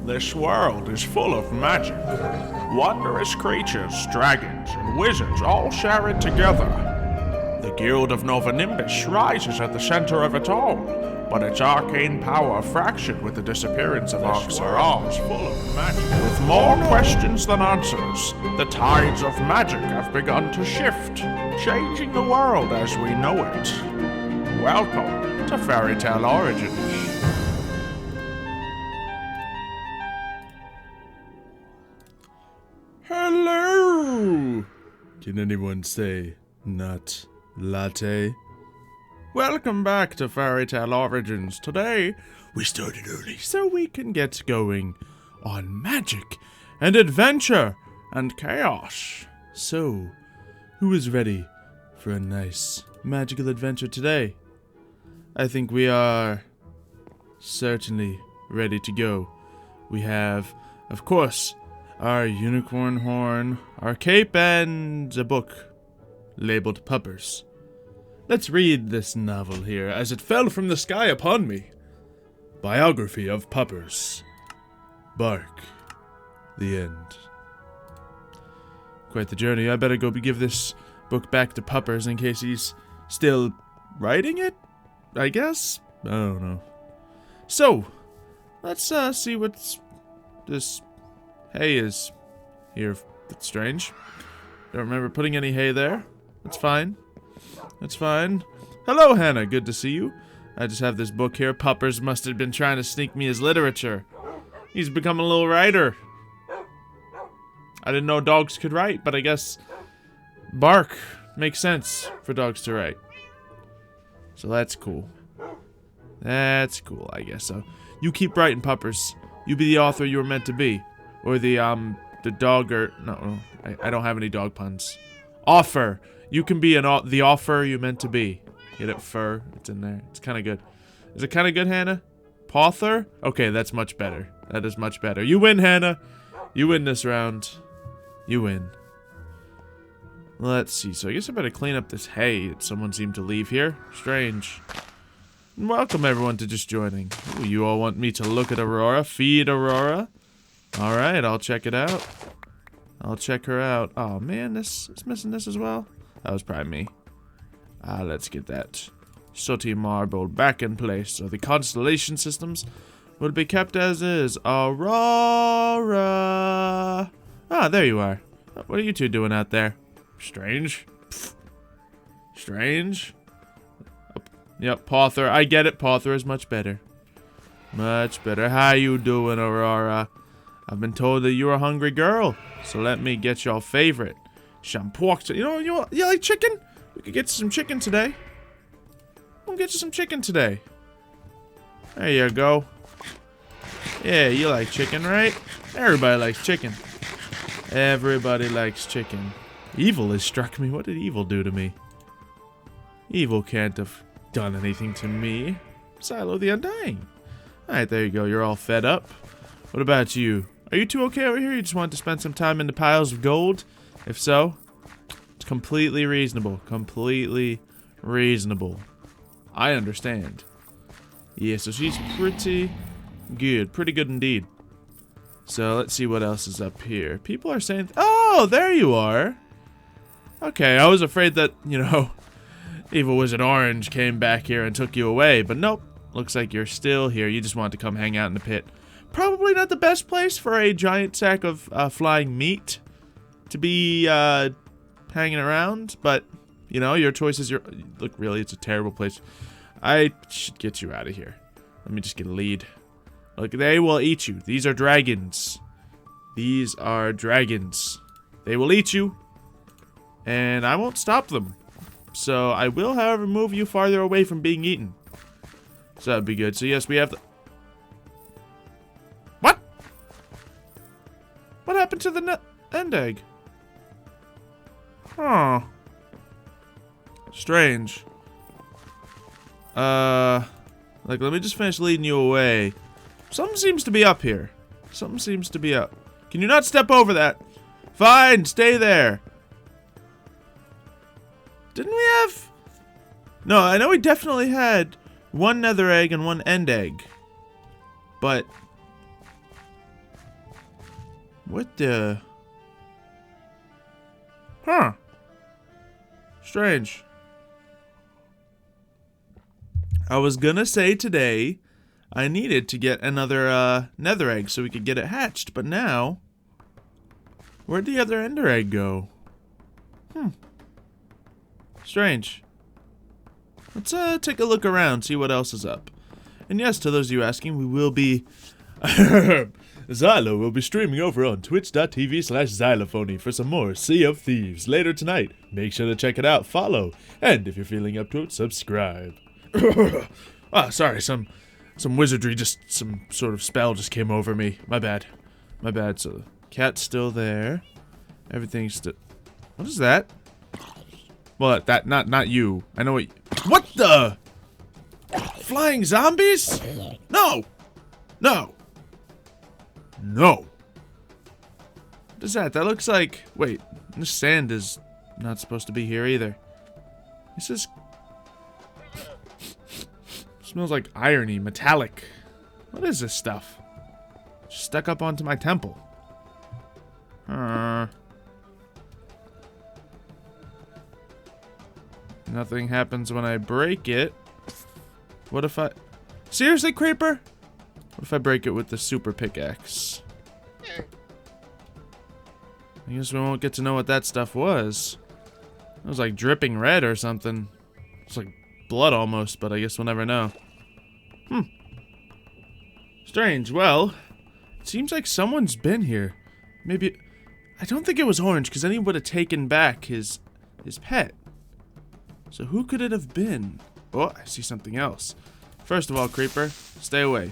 This world is full of magic. Wondrous creatures, dragons, and wizards all share it together. The Guild of Nova Nimbus rises at the center of it all, but its arcane power fractured with the disappearance of Xylophoney is full of magic. With more questions than answers, the tides of magic have begun to shift, changing the world as we know it. Welcome to Fairy Tale Origins. Hello! Can anyone say not latte? Welcome back to Fairy Tale Origins. Today, we started early so we can get going on magic and adventure and chaos. So, who is ready for a nice magical adventure today? I think we are certainly ready to go. We have, of course, our unicorn horn, our cape, and a book labeled Puppers. Let's read this novel here, as it fell from the sky upon me. Biography of Puppers. Bark. The end. Quite the journey. I better go give this book back to Puppers in case he's still writing it, I guess? I don't know. So, let's see what's this hay is here. That's strange. Don't remember putting any hay there. That's fine. That's fine. Hello, Hannah. Good to see you. I just have this book here. Puppers must have been trying to sneak me his literature. He's become a little writer. I didn't know dogs could write, but I guess bark makes sense for dogs to write. So that's cool. That's cool, I guess so. You keep writing, Puppers. You be the author you were meant to be. Or the dog or... No, I don't have any dog puns. Offer. You can be the offer you meant to be. Get it? Fur. It's in there. It's kind of good. Is it kind of good, Hannah? Pother? Okay, that's much better. That is much better. You win, Hannah. You win this round. You win. Let's see. So I guess I better clean up this hay. Someone seemed to leave here. Strange. Welcome, everyone, to just joining. Ooh, you all want me to look at Aurora? Feed Aurora? Alright, I'll check it out. I'll check her out. Oh man, this is missing this as well. That was probably me. Let's get that sooty marble back in place so the constellation systems will be kept as is. Aurora! Ah, there you are. What are you two doing out there? Strange. Pfft. Strange. Oh, yep, Pother. I get it. Pother is much better. Much better. How you doing, Aurora? I've been told that you're a hungry girl, so let me get your favorite. Shampoo. You like chicken? We could get some chicken today. We'll get you some chicken today. There you go. Yeah, you like chicken, right? Everybody likes chicken. Everybody likes chicken. Evil has struck me. What did evil do to me? Evil can't have done anything to me. Silo the Undying. Alright, there you go. You're all fed up. What about you? Are you two okay over here? You just want to spend some time in the piles of gold? If so, it's completely reasonable. Completely reasonable. I understand. Yeah, so she's pretty good. Pretty good indeed. So let's see what else is up here. People are saying... Oh, there you are. Okay, I was afraid that, Evil Wizard Orange came back here and took you away. But nope. Looks like you're still here. You just wanted to come hang out in the pit. Probably not the best place for a giant sack of flying meat to be hanging around, but your choice is look, really, it's a terrible place. I should get you out of here. Let me just get a lead. Look, they will eat you. These are dragons. These are dragons. They will eat you, and I won't stop them. So I will, however, move you farther away from being eaten. So that'd be good. So yes, we have the... What? What happened to the end egg? Huh. Strange. Like, let me just finish leading you away. Something seems to be up here. Something seems to be up. Can you not step over that? Fine, stay there. Didn't we have... No, I know we definitely had one nether egg and one end egg. But What the? Huh. Strange. I was gonna say today I needed to get another nether egg so we could get it hatched, but now where'd the other ender egg go? Strange. Let's take a look around, see what else is up. And yes, to those of you asking, we will be Xylo will be streaming over on twitch.tv/Xylophoney for some more Sea of Thieves later tonight. Make sure to check it out, follow, and if you're feeling up to it, subscribe. Sorry, some wizardry, just some sort of spell just came over me. My bad. So the cat's still there. Everything's still. What is that? Well, not you. I know what the? Flying zombies? No! What is that? That looks like. Wait, this sand is not supposed to be here either. This is. Smells like irony, metallic. What is this stuff? Just stuck up onto my temple. Nothing happens when I break it. What if I... Seriously, Creeper? What if I break it with the super pickaxe? I guess we won't get to know what that stuff was. It was like dripping red or something. It's like blood almost, but I guess we'll never know. Strange. Well, it seems like someone's been here. Maybe... I don't think it was Orange, because then he would have taken back his pet. So who could it have been? Oh, I see something else. First of all, Creeper, stay away.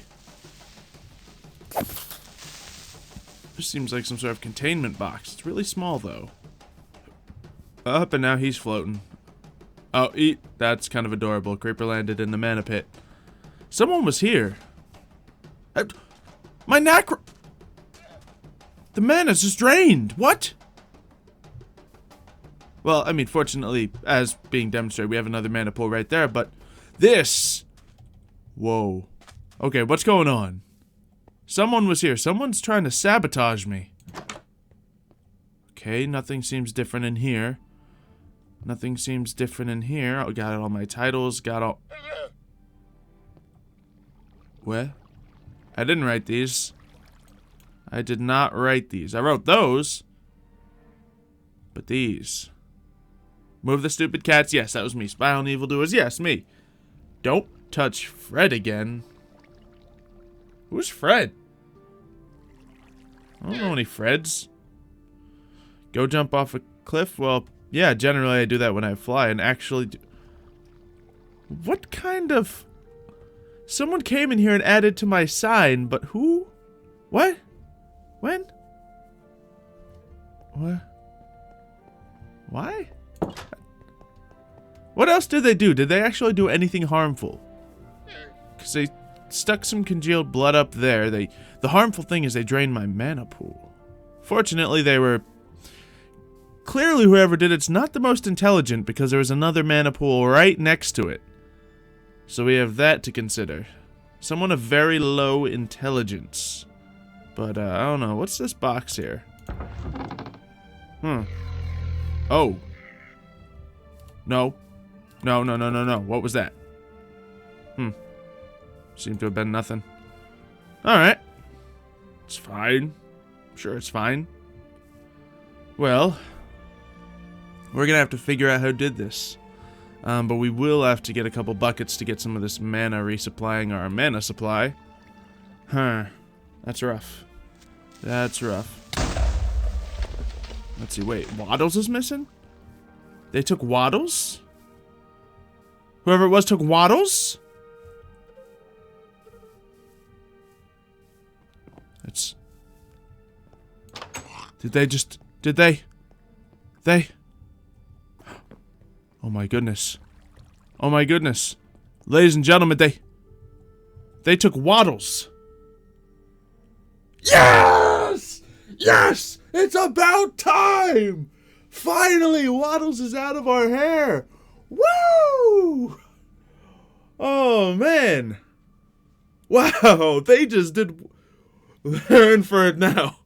This seems like some sort of containment box. It's really small, though. Up, and now he's floating. Oh, eat. That's kind of adorable. Creeper landed in the mana pit. Someone was here. My necro... The mana's just drained. What? Well, I mean, fortunately, as being demonstrated, we have another mana pool right there, but this... Whoa. Okay, what's going on? Someone was here. Someone's trying to sabotage me. Okay, nothing seems different in here. Nothing seems different in here. I got all my titles, got all... What? I didn't write these. I did not write these. I wrote those. But these... Move the stupid cats. Yes, that was me. Spy on evildoers. Yes, me. Don't touch Fred again. Who's Fred? I don't know any Freds. Go jump off a cliff? Well, yeah, generally I do that when I fly and actually do... What kind of... Someone came in here and added to my sign, but who? What? When? What? Why? What else did they do? Did they actually do anything harmful? Because they stuck some congealed blood up there. The harmful thing is they drained my mana pool. Fortunately, they were... Clearly, whoever did it's not the most intelligent because there was another mana pool right next to it. So we have that to consider. Someone of very low intelligence. But, I don't know. What's this box here? Oh. No. No. What was that? Seemed to have been nothing. Alright. It's fine. I'm sure it's fine. Well, we're gonna have to figure out who did this. But we will have to get a couple buckets to get some of this mana resupplying our mana supply. That's rough. That's rough. Let's see, wait, Waddles is missing? They took Waddles? Whoever it was took Waddles? It's... Did they? Oh my goodness. Oh my goodness. Ladies and gentlemen, they took Waddles. Yes! Yes! It's about time! Finally, Waddles is out of our hair. Woo! Oh, man. Wow, they just did... They're in for it now.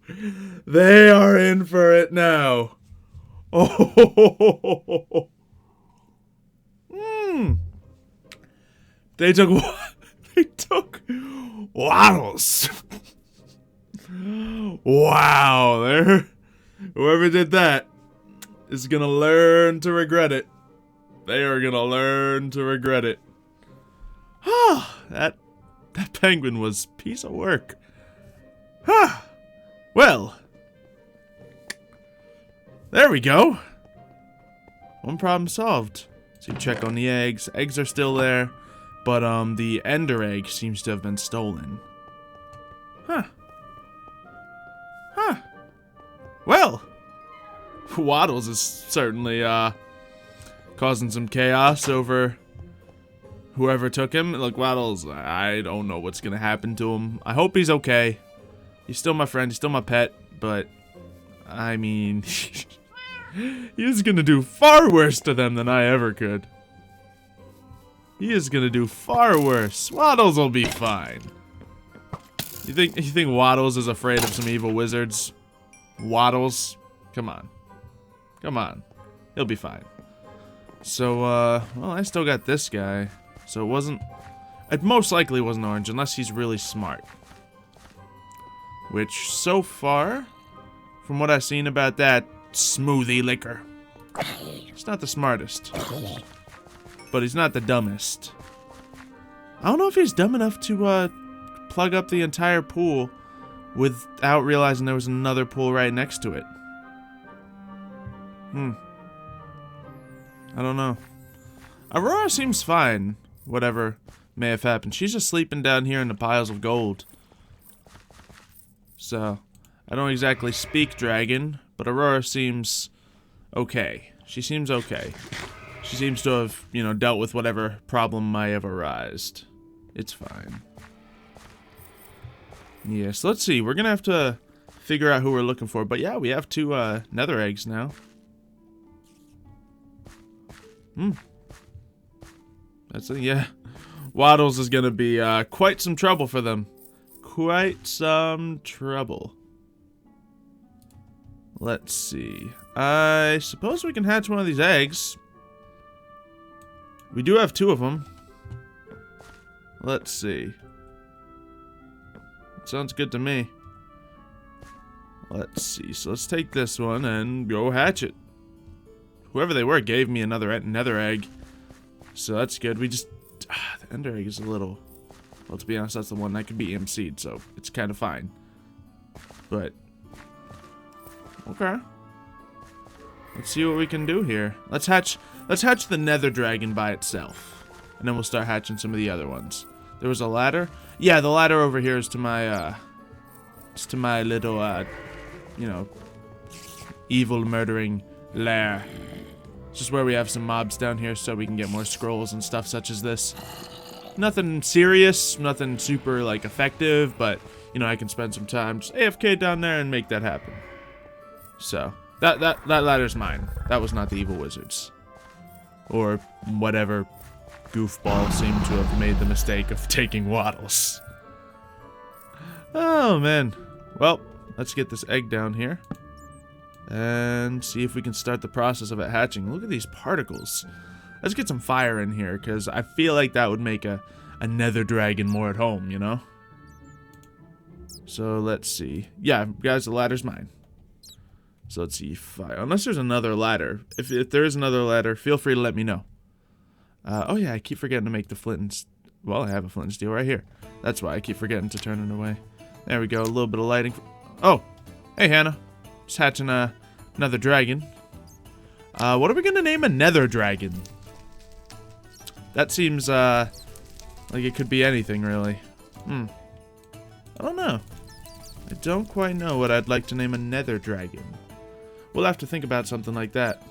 They are in for it now. Oh. They took Waddles. Wow, whoever did that is gonna learn to regret it. They are gonna learn to regret it. that penguin was a piece of work. Well, there we go. One problem solved. So you check on the eggs. Eggs are still there, but the ender egg seems to have been stolen. Well, Waddles is certainly causing some chaos over whoever took him. Look, Waddles, I don't know what's gonna happen to him. I hope he's okay. He's still my friend. He's still my pet, but I mean, he is gonna do far worse to them than I ever could. He is gonna do far worse. Waddles will be fine. You think Waddles is afraid of some evil wizards? Waddles? Come on. Come on. He'll be fine. So, well, I still got this guy. So it most likely wasn't orange, unless he's really smart. Which, so far, from what I've seen about that smoothie liquor, he's not the smartest. But he's not the dumbest. I don't know if he's dumb enough to, plug up the entire pool without realizing there was another pool right next to it. I don't know. Aurora seems fine, whatever may have happened. She's just sleeping down here in the piles of gold. So, I don't exactly speak dragon, but Aurora seems okay. She seems okay. She seems to have, dealt with whatever problem might have arisen. It's fine. Yes, let's see. We're gonna have to figure out who we're looking for. But yeah, we have 2 nether eggs now. Yeah. Waddles is gonna be quite some trouble for them. Quite some trouble. Let's see. I suppose we can hatch one of these eggs. We do have 2 of them. Let's see. Sounds good to me. Let's see. So let's take this one and go hatch it. Whoever they were gave me another nether egg. So that's good. The ender egg is a little... Well, to be honest, that's the one that could be EMC'd, so it's kind of fine. But... Okay. Let's see what we can do here. Let's hatch the nether dragon by itself. And then we'll start hatching some of the other ones. There was a ladder? Yeah, the ladder over here is to my, little, evil murdering lair. It's just where we have some mobs down here so we can get more scrolls and stuff such as this. Nothing serious, nothing super, effective, but, I can spend some time just AFK down there and make that happen. So, that ladder's mine. That was not the evil wizards. Or whatever goofball seemed to have made the mistake of taking Waddles. Oh, man. Well, let's get this egg down here. And see if we can start the process of it hatching. Look at these particles. Let's get some fire in here, because I feel like that would make a nether dragon more at home, So, let's see. Yeah, guys, the ladder's mine. So, let's see. Fire. Unless there's another ladder. If there is another ladder, feel free to let me know. Oh yeah, I keep forgetting to make the flint and... Well, I have a flint and steel right here. That's why I keep forgetting to turn it away. There we go, a little bit of lighting. Oh! Hey, Hannah. Just hatching another dragon. What are we gonna name a nether dragon? That seems, like it could be anything, really. I don't know. I don't quite know what I'd like to name a nether dragon. We'll have to think about something like that.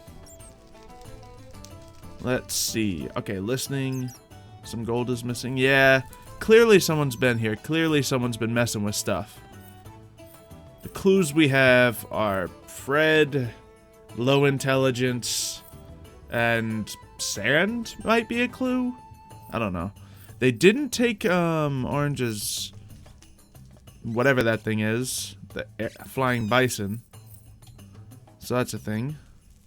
Let's see. Okay, listening. Some gold is missing. Yeah, clearly someone's been here. Clearly someone's been messing with stuff. The clues we have are Fred, low intelligence, and sand might be a clue. I don't know. They didn't take Orange's whatever that thing is. flying bison. So that's a thing.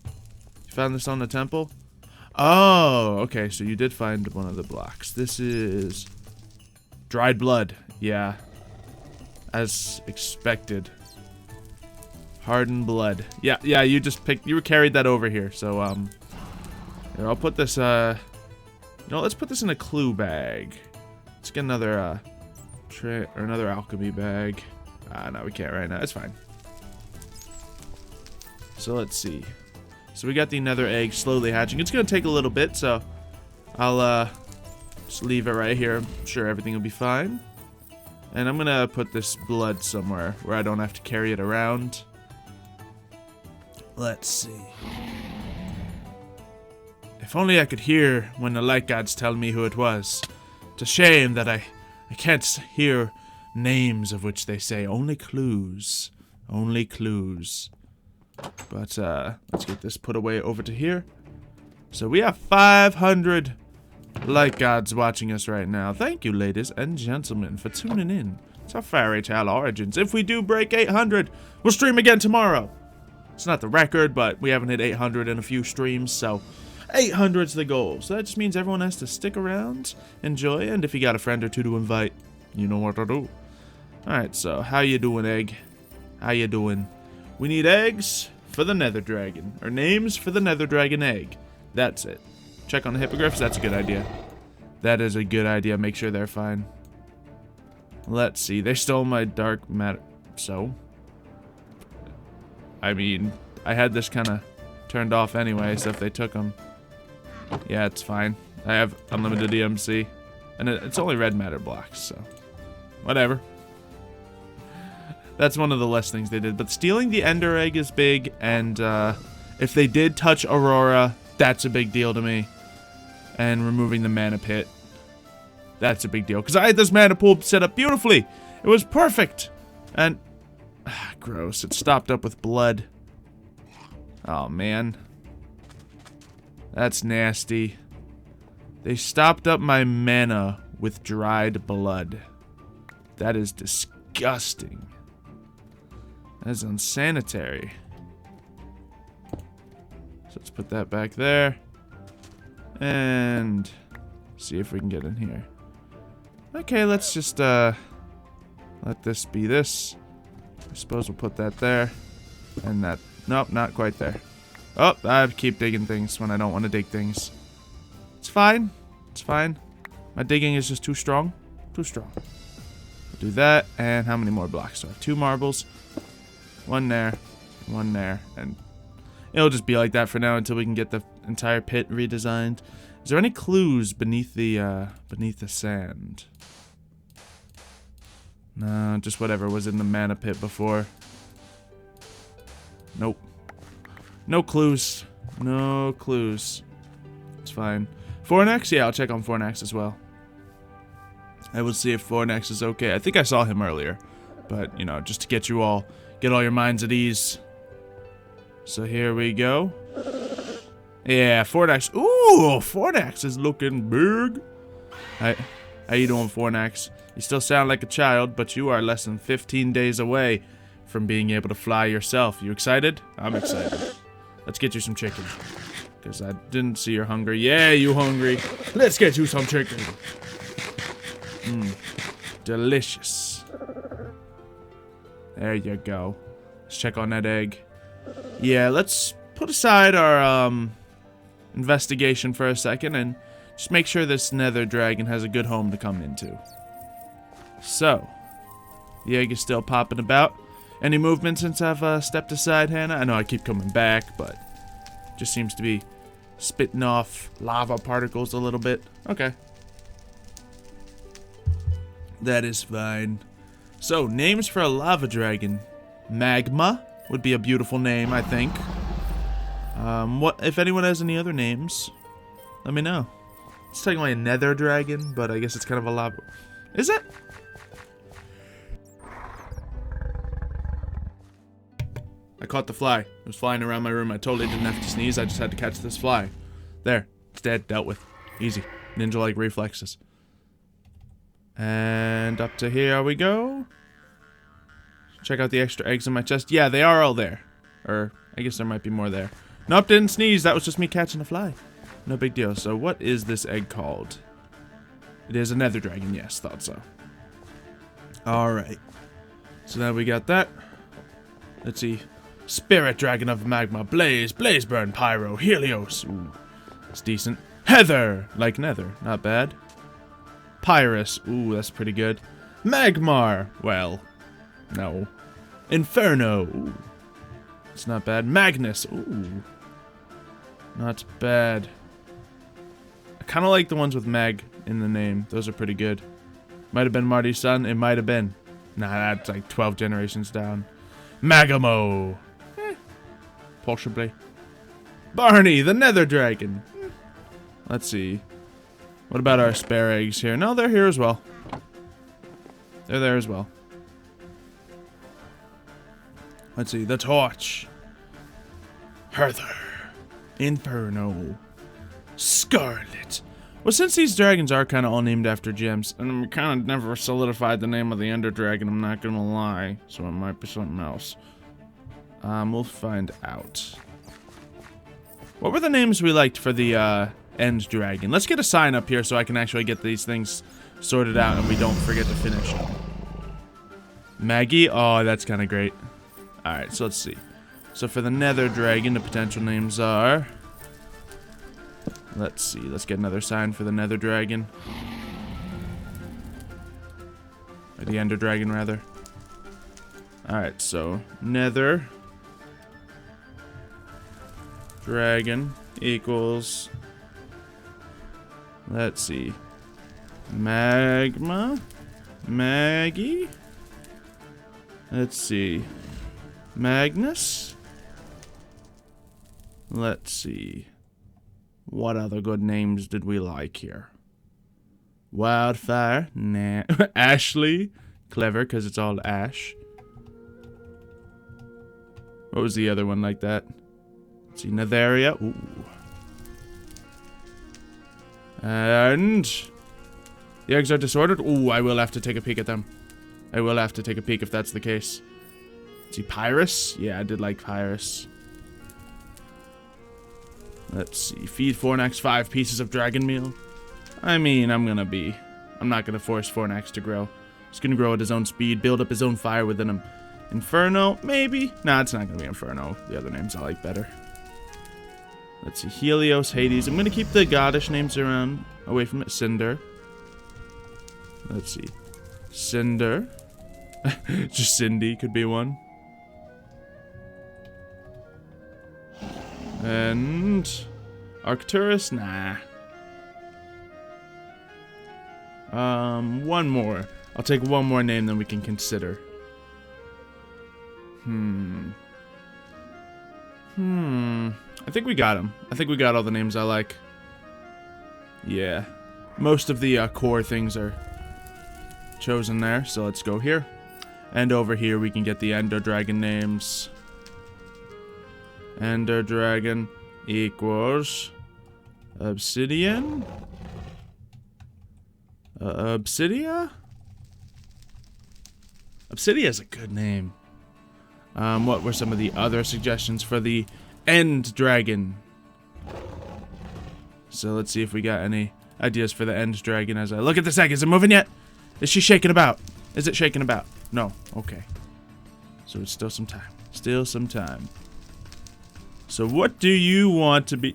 You found this on the temple? Oh, okay, so you did find one of the blocks. This is dried blood. Yeah. As expected. Hardened blood. Yeah, you carried that over here. So, here, I'll put this, let's put this in a clue bag. Let's get another, another alchemy bag. No, we can't right now. It's fine. So, let's see. So, we got the nether egg slowly hatching. It's gonna take a little bit, so I'll, just leave it right here. I'm sure everything will be fine. And I'm gonna put this blood somewhere where I don't have to carry it around. Let's see. If only I could hear when the light gods tell me who it was. It's a shame that I can't hear names of which they say. Only clues. Only clues. But, let's get this put away over to here. So we have 500 light gods watching us right now. Thank you, ladies and gentlemen, for tuning in to Fairy Tale Origins. If we do break 800, we'll stream again tomorrow. It's not the record, but we haven't hit 800 in a few streams, so 800's the goal. So that just means everyone has to stick around, enjoy, and if you got a friend or two to invite, you know what to do. Alright, so how you doing, egg? How you doing? We need eggs for the nether dragon, or names for the nether dragon egg. That's it. Check on the hippogriffs, that's a good idea. That is a good idea, make sure they're fine. Let's see, they stole my dark matter, so? I mean, I had this kind of turned off anyway, so if they took them, yeah, it's fine. I have unlimited EMC, and it's only red matter blocks, so whatever. That's one of the less things they did, but stealing the ender egg is big, and if they did touch Aurora, that's a big deal to me. And removing the mana pit, that's a big deal, because I had this mana pool set up beautifully. It was perfect, and gross, it stopped up with blood. Oh man, that's nasty. They stopped up my mana with dried blood. That is disgusting. That is unsanitary. So let's put that back there. And see if we can get in here. Okay, let's just let this be this. I suppose we'll put that there. And that. Nope, not quite there. Oh, I keep digging things when I don't want to dig things. It's fine. It's fine. My digging is just too strong. Too strong. Do that. And how many more blocks? So I have 2 marbles. 1 there. 1 there. And it'll just be like that for now until we can get the entire pit redesigned. Is there any clues beneath the sand? No, just whatever was in the mana pit before. Nope. No clues. No clues. It's fine. Fornax? Yeah, I'll check on Fornax as well. I will see if Fornax is okay. I think I saw him earlier. But, you know, just to get all your minds at ease. So here we go. Yeah, Fornax. Ooh, Fornax is looking big. Hi, how you doing, Fornax? You still sound like a child, but you are less than 15 days away from being able to fly yourself. You excited? I'm excited. Let's get you some chicken. Because I didn't see you're hungry. Yeah, you hungry. Let's get you some chicken. Mmm. Delicious. There you go. Let's check on that egg. Yeah, let's put aside our investigation for a second and just make sure this nether dragon has a good home to come into. So, the egg is still popping about. Any movement since I've stepped aside, Hannah? I know I keep coming back, but just seems to be spitting off lava particles a little bit. Okay. That is fine. So, names for a lava dragon. Magma would be a beautiful name, I think. What if anyone has any other names? Let me know. It's technically a nether dragon, but I guess it's kind of a lava. Is it? I caught the fly. It was flying around my room. I totally didn't have to sneeze. I just had to catch this fly. There. It's dead. Dealt with. Easy. Ninja-like reflexes. And up to here we go. Check out the extra eggs in my chest. Yeah, they are all there. Or, I guess there might be more there. Nope, didn't sneeze. That was just me catching a fly. No big deal. So, what is this egg called? It is a nether dragon. Yes, thought so. Alright. So now we got that. Let's see. Spirit dragon of magma. Blaze. Blaze burn. Pyro. Helios. Ooh. It's decent. Heather. Like nether. Not bad. Pyrus. Ooh, that's pretty good. Magmar. Well, no. Inferno. Ooh. It's not bad. Magnus. Ooh. Not bad. I kind of like the ones with mag in the name. Those are pretty good. Might have been Marty's son. It might have been. Nah, that's like 12 generations down. Magamo. Possibly. Barney, the nether dragon. Let's see. What about our spare eggs here? No, they're here as well. They're there as well. Let's see. The torch. Heather. Inferno. Scarlet. Well, since these dragons are kind of all named after gems, and we kind of never solidified the name of the Ender Dragon, I'm not gonna lie. So it might be something else. We'll find out. What were the names we liked for the End Dragon? Let's get a sign up here so I can actually get these things sorted out and we don't forget to finish them. Maggie? Oh, that's kind of great. Alright, so let's see. So for the Nether Dragon, the potential names are... Let's see. Let's get another sign for the Nether Dragon. Or the Ender Dragon, rather. Alright, so Nether Dragon equals... Let's see. Magma. Maggie. Let's see. Magnus. Let's see. What other good names did we like here? Wildfire. Nah. Ashley. Clever, because it's all ash. What was the other one like that? Let's see. Netheria. Ooh. And... the eggs are disordered. Ooh, I will have to take a peek at them. I will have to take a peek if that's the case. Let's see. Pyrus. Yeah, I did like Pyrus. Let's see. Feed Fornax 5 pieces of dragon meal. I mean, I'm not gonna force Fornax to grow. He's gonna grow at his own speed, build up his own fire within him. Inferno? Maybe? Nah, it's not gonna be Inferno. The other names I like better. Let's see. Helios, Hades. I'm gonna keep the goddish names around, away from it. Cinder. Let's see. Cinder. Just Cindy could be one. And... Arcturus? Nah. One more. I'll take one more name that we can consider. I think we got him. I think we got all the names I like. Yeah. Most of the core things are chosen there, so let's go here. And over here we can get the Ender Dragon names. Ender Dragon equals Obsidian? Obsidia? Obsidia is a good name. What were some of the other suggestions for the End Dragon? So let's see if we got any ideas for the End Dragon as I look at this egg. Is it moving yet? Is she shaking about? Is it shaking about? No. Okay. So it's still some time. Still some time. So what do you want to be...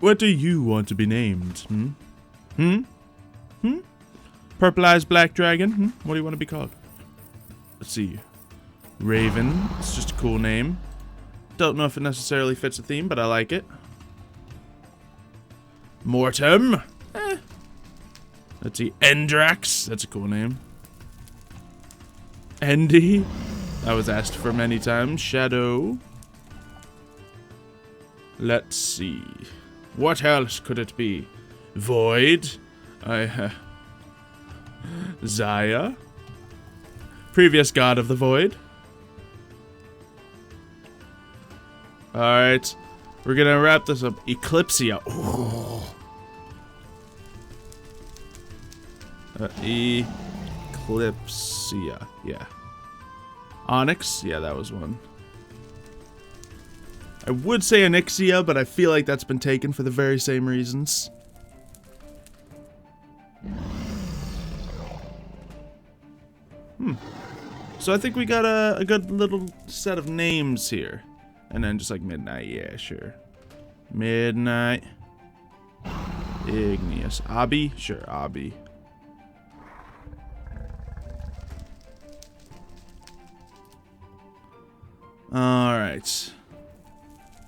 What do you want to be named? Purple-eyes black dragon? What do you want to be called? Let's see. Raven. It's just a cool name. Don't know if it necessarily fits the theme, but I like it. Mortem. Let's see. Endrax. That's a cool name. Endy. That was asked for many times. Shadow. Let's see. What else could it be? Void. Zaya. Previous god of the void. Alright. We're gonna wrap this up. Eclipsia. Eclipsia. Yeah. Onyx? Yeah, that was one. I would say Onyxia, but I feel like that's been taken for the very same reasons. So I think we got a good little set of names here. And then just like Midnight, yeah, sure. Midnight. Igneous. Obby? Sure, Obby. Alright.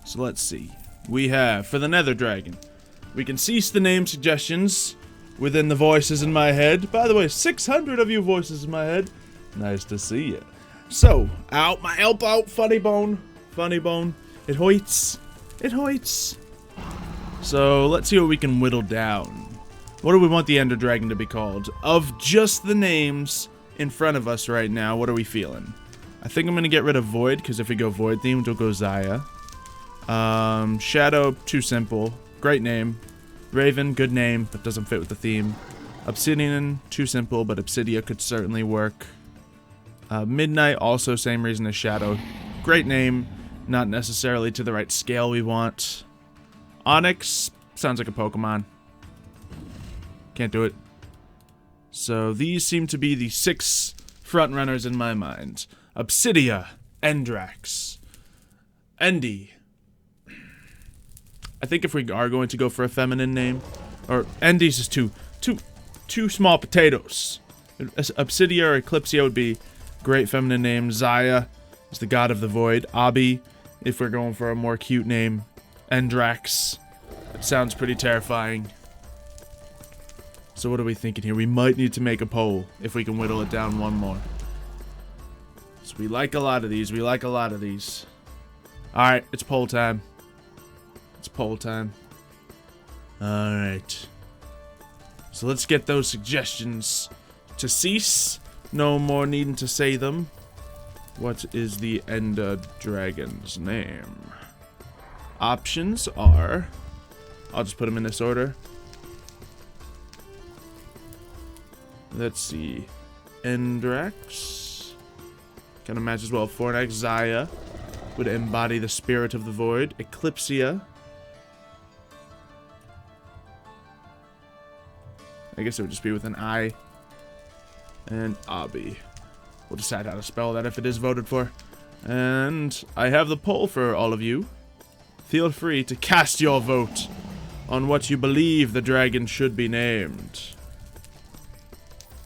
So let's see. We have, for the Nether Dragon, we can cease the name suggestions within the voices in my head. By the way, 600 of you voices in my head. Nice to see you. So, out my elbow, funny bone. Funny bone. It hoits. It hoits. So, let's see what we can whittle down. What do we want the Ender Dragon to be called? Of just the names in front of us right now, what are we feeling? I think I'm going to get rid of Void, because if we go Void themed, we'll go Xayah. Shadow, too simple. Great name. Raven, good name, but doesn't fit with the theme. Obsidian, too simple, but Obsidia could certainly work. Midnight, also same reason as Shadow. Great name, not necessarily to the right scale we want. Onyx, sounds like a Pokemon. Can't do it. So these seem to be the 6 frontrunners in my mind. Obsidia, Endrax, Endy. I think if we are going to go for a feminine name, or Endy's is too small potatoes. Obsidia or Eclipsia would be great feminine name. Xayah is the god of the void. Obby, if we're going for a more cute name. Endrax. It sounds pretty terrifying. So what are we thinking here? We might need to make a poll if we can whittle it down one more. So we like a lot of these. We like a lot of these. Alright, it's poll time. It's poll time. Alright. So let's get those suggestions to cease. No more needing to say them. What is the Ender Dragon's name? Options are... I'll just put them in this order. Let's see. Endrax. Kind of matches well. Fornax. Xayah would embody the spirit of the void. Eclipsia. I guess it would just be with an I. And Obby. We'll decide how to spell that if it is voted for. And I have the poll for all of you. Feel free to cast your vote on what you believe the dragon should be named.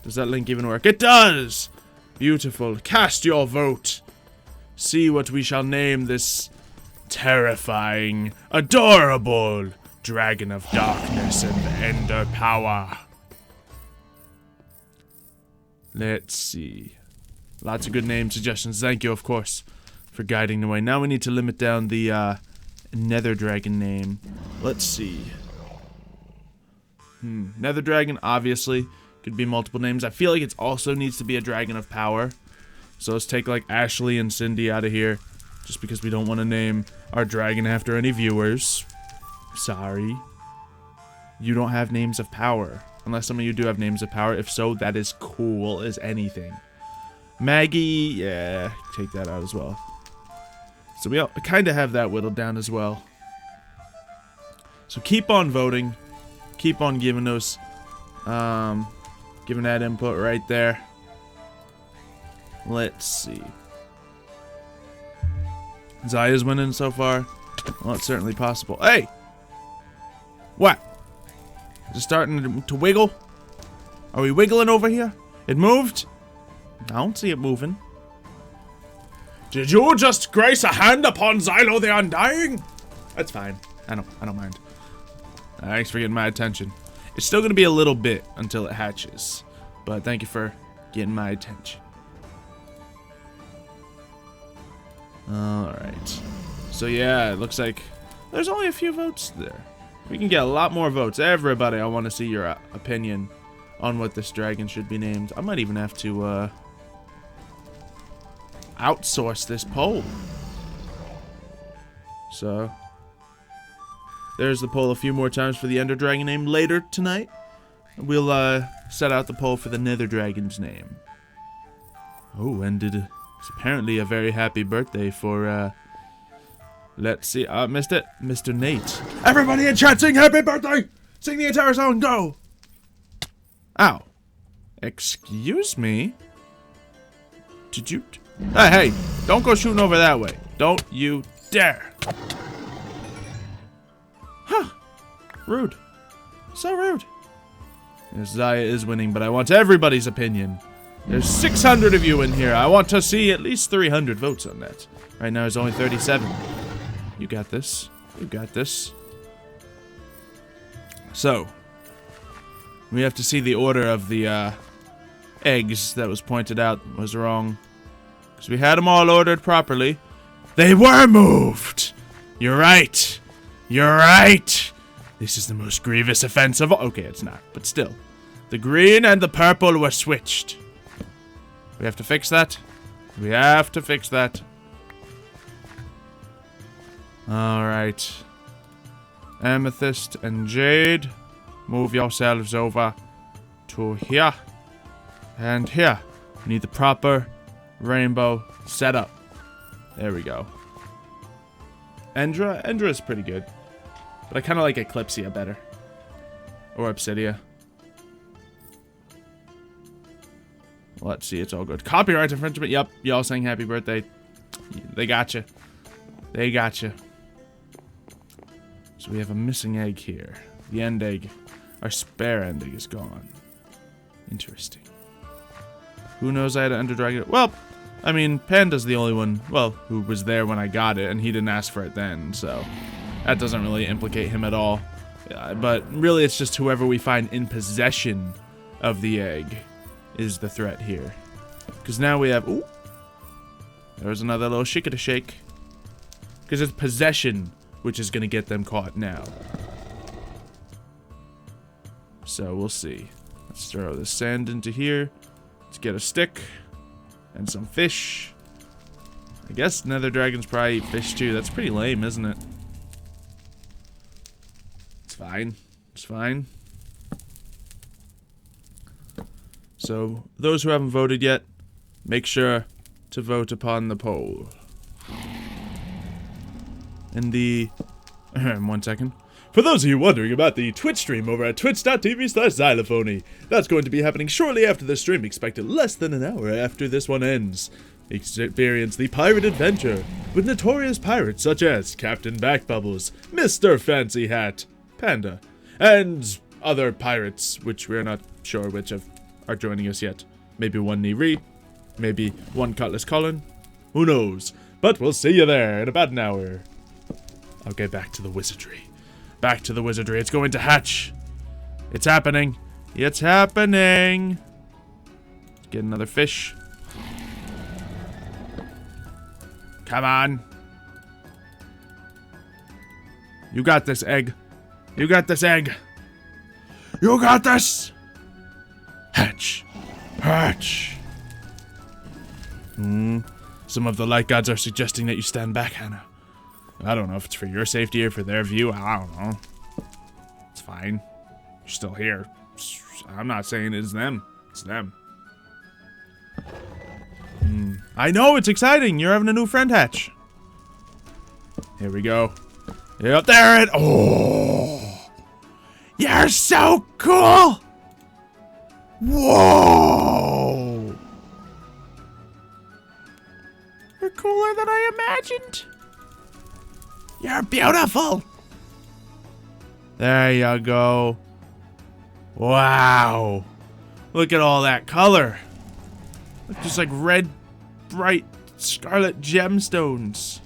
Does that link even work? It does! Beautiful. Cast your vote. See what we shall name this terrifying, adorable dragon of darkness and ender power. Let's see. Lots of good name suggestions. Thank you, of course, for guiding the way. Now we need to limit down the Nether Dragon name. Let's see. Nether Dragon, obviously, could be multiple names. I feel like it also needs to be a dragon of power. So let's take, like, Ashley and Cindy out of here. Just because we don't want to name our dragon after any viewers. Sorry. You don't have names of power. Unless some of you do have names of power. If so, that is cool as anything. Maggie, yeah, take that out as well. So we kind of have that whittled down as well. So keep on voting. Keep on giving those, giving that input right there. Let's see. Xayah's winning so far. Well, it's certainly possible. Hey! What? Is it starting to wiggle? Are we wiggling over here? It moved? I don't see it moving. Did you just grace a hand upon Xylo the Undying? That's fine. I don't mind. Thanks for getting my attention. It's still gonna be a little bit until it hatches, but thank you for getting my attention. Alright. So yeah, it looks like there's only a few votes there. We can get a lot more votes. Everybody, I want to see your opinion on what this dragon should be named. I might even have to outsource this poll. So there's the poll a few more times for the Ender Dragon name. Later tonight, we'll set out the poll for the Nether Dragon's name. Oh, and did It's apparently a very happy birthday for, let's see. Missed it. Mr. Nate. Everybody in chat, sing happy birthday! Sing the entire song, go! Ow. Excuse me? Did you... Hey, don't go shooting over that way. Don't you dare. Huh. Rude. So rude. Yes, Zaya is winning, but I want everybody's opinion. There's 600 of you in here. I want to see at least 300 votes on that. Right now, there's only 37. You got this. You got this. So, we have to see the order of the eggs that was pointed out was wrong. Because we had them all ordered properly. They were moved! You're right. You're right. This is the most grievous offense of all. Okay, it's not, but still. The green and the purple were switched. We have to fix that. We have to fix that. Alright. Amethyst and Jade, move yourselves over to here. And here. We need the proper rainbow setup. There we go. Endra's pretty good. But I kind of like Eclipsia better. Or Obsidia. Let's see, it's all good. Copyright infringement. Yep, y'all saying happy birthday. They got you. They got you. So we have a missing egg here. The end egg. Our spare end egg is gone. Interesting. Who knows I had an Ender Dragon? Well, I mean, Panda's the only one, well, who was there when I got it, and he didn't ask for it then, so that doesn't really implicate him at all. But really, it's just whoever we find in possession of the egg is the threat here. Because now we have... Ooh! There's another little shake shake. Because it's possession which is going to get them caught now. So we'll see. Let's throw the sand into here. Let's get a stick. And some fish. I guess nether dragons probably eat fish too. That's pretty lame, isn't it? It's fine. It's fine. So, those who haven't voted yet, make sure to vote upon the poll. And the... 1 second. For those of you wondering about the Twitch stream over at twitch.tv/Xylophoney, that's going to be happening shortly after the stream, expected less than an hour after this one ends. Experience the pirate adventure with notorious pirates such as Captain Backbubbles, Mr. Fancy Hat, Panda, and other pirates, which we're not sure which are joining us yet. Maybe one Neri, maybe one Cutlass Colin, who knows? But we'll see you there in about an hour. I'll get back to the wizardry. Back to the wizardry. It's going to hatch. It's happening. It's happening. Let's get another fish. Come on. You got this, egg. You got this, egg. You got this. Hatch. Hatch. Some of the light gods are suggesting that you stand back, Hannah. I don't know if it's for your safety or for their view. I don't know. It's fine. You're still here. I'm not saying it's them. It's them. I know, it's exciting. You're having a new friend hatch. Here we go. Yep, there it. Oh. You're so cool. Whoa. You're cooler than I imagined. You're beautiful. There you go. Wow. Look at all that color. Look, just like red, bright, scarlet gemstones.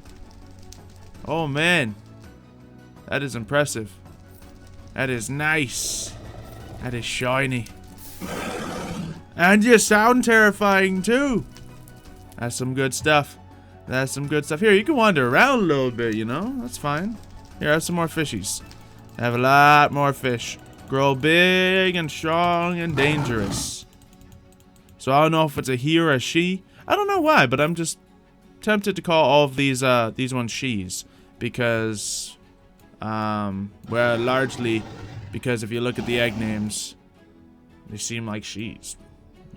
Oh, man. That is impressive. That is nice. That is shiny. And you sound terrifying, too. That's some good stuff. That's some good stuff. Here, you can wander around a little bit, you know? That's fine. Here, have some more fishies. Have a lot more fish. Grow big and strong and dangerous. So I don't know if it's a he or a she. I don't know why, but I'm just tempted to call all of these ones she's. Because, well, largely because if you look at the egg names, they seem like she's.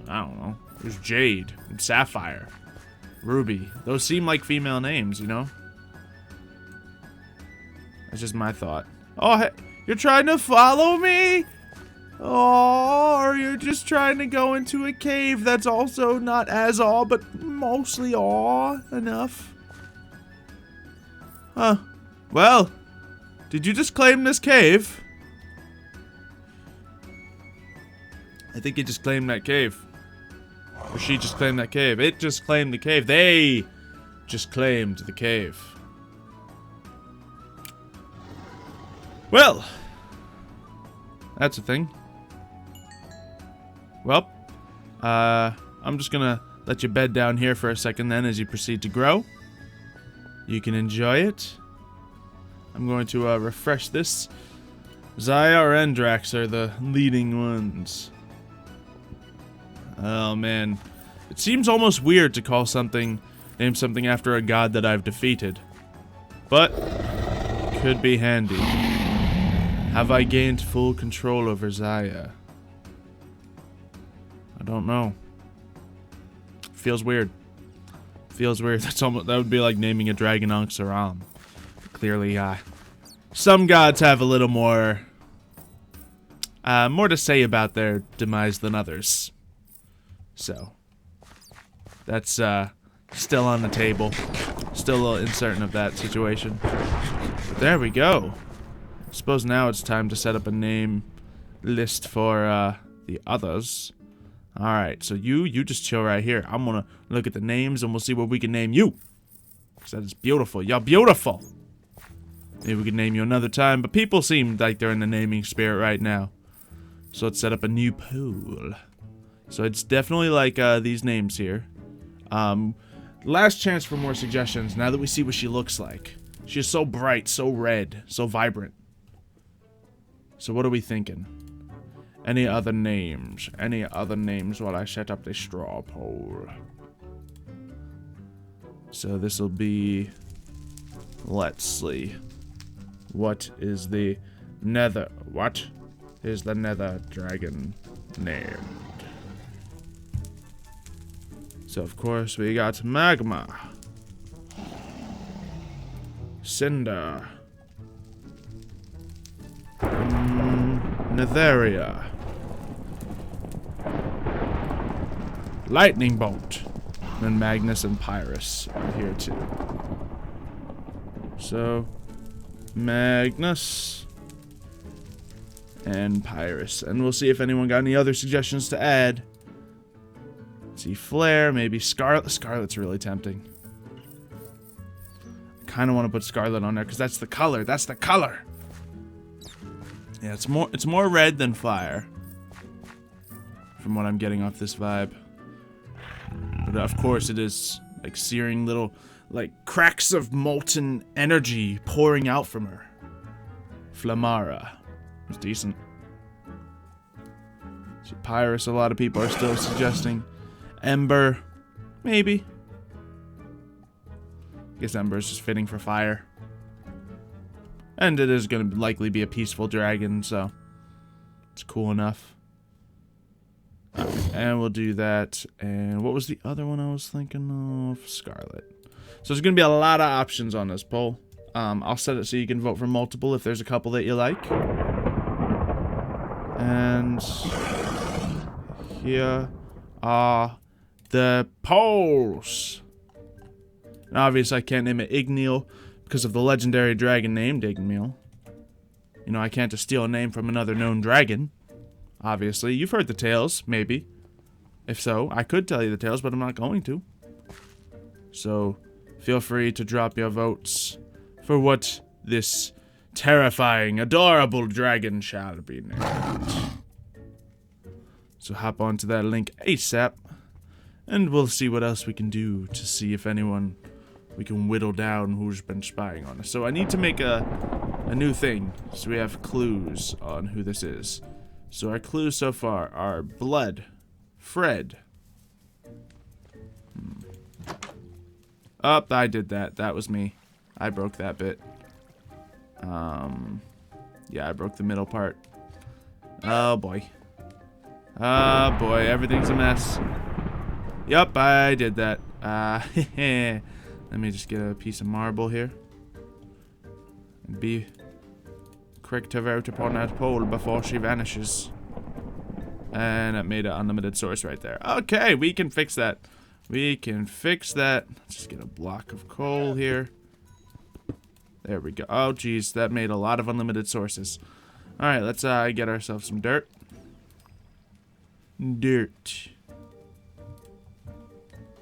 I don't know. There's Jade and Sapphire. Ruby. Those seem like female names, you know? That's just my thought. Oh, hey, you're trying to follow me? Oh, or you're just trying to go into a cave that's also not as all, but mostly all enough. Huh. Well, did you just claim this cave? I think he just claimed that cave. Or she just claimed that cave. It just claimed the cave. They just claimed the cave. Well, that's a thing. Well, I'm just gonna let you bed down here for a second then as you proceed to grow. You can enjoy it. I'm going to refresh this. Xayah or Endrax are the leading ones. Oh man, it seems almost weird to call something, name something after a god that I've defeated. But, could be handy. Have I gained full control over Xayah? I don't know. Feels weird. Feels weird. That's almost, that would be like naming a dragon Ankh-Saram. Clearly, some gods have a little more to say about their demise than others. So, that's still on the table. Still a little uncertain of that situation. But there we go. I suppose now it's time to set up a name list for the others. Alright, so you just chill right here. I'm gonna look at the names and we'll see what we can name you. Because that is beautiful. You're beautiful. Maybe we can name you another time, but people seem like they're in the naming spirit right now. So let's set up a new pool. So it's definitely like these names here. Last chance for more suggestions now that we see what she looks like. She's so bright, so red, so vibrant. So what are we thinking? Any other names? Any other names while I set up the straw poll? So this will be... Let's see. What is the nether... What is the nether dragon named? So of course we got Magma. Cinder. Netheria. Lightning Bolt. And Magnus and Pyrus are here too. So, Magnus and Pyrus. And we'll see if anyone got any other suggestions to add. Let's see, Flare, maybe Scarlet. Scarlet's really tempting. I kind of want to put Scarlet on there because that's the color. That's the color. Yeah, it's more red than fire. From what I'm getting off this vibe. But of course it is like searing little like cracks of molten energy pouring out from her. Flamara. It's decent. So Pyrus, a lot of people are still suggesting. Ember. Maybe. I guess Ember is just fitting for fire. And it is going to likely be a peaceful dragon, so it's cool enough. And we'll do that. And what was the other one I was thinking of? Scarlet. So there's going to be a lot of options on this poll. I'll set it so you can vote for multiple if there's a couple that you like. And here are the polls. And obviously I can't name it Igneal because of the legendary dragon named Igneal. You know, I can't just steal a name from another known dragon. Obviously, you've heard the tales, maybe. If so, I could tell you the tales, but I'm not going to. So, feel free to drop your votes for what this terrifying, adorable dragon shall be named. So hop onto that link ASAP, and we'll see what else we can do to see if anyone we can whittle down who's been spying on us. So I need to make a new thing, so we have clues on who this is. So our clues so far are Blood, Fred. Oh, I did that. That was me. I broke that bit. Yeah, I broke the middle part. Oh boy. Oh boy, everything's a mess. Yup, I did that. Let me just get a piece of marble here. And be quick to vote upon that pole before she vanishes. And it made an unlimited source right there. Okay, we can fix that. We can fix that. Let's just get a block of coal here. There we go. Oh, geez, that made a lot of unlimited sources. Alright, let's get ourselves some dirt. Dirt.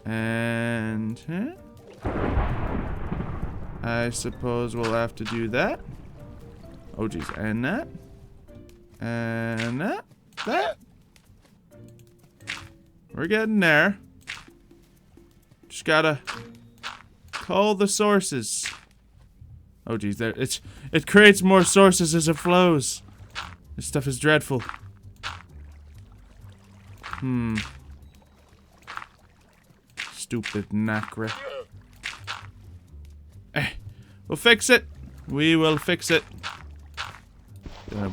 And... I suppose we'll have to do that. Oh, geez, and that. And that. That. We're getting there. Just gotta call the sources. Oh geez, there it creates more sources as it flows. This stuff is dreadful. Stupid Nacra. We'll fix it. We will fix it.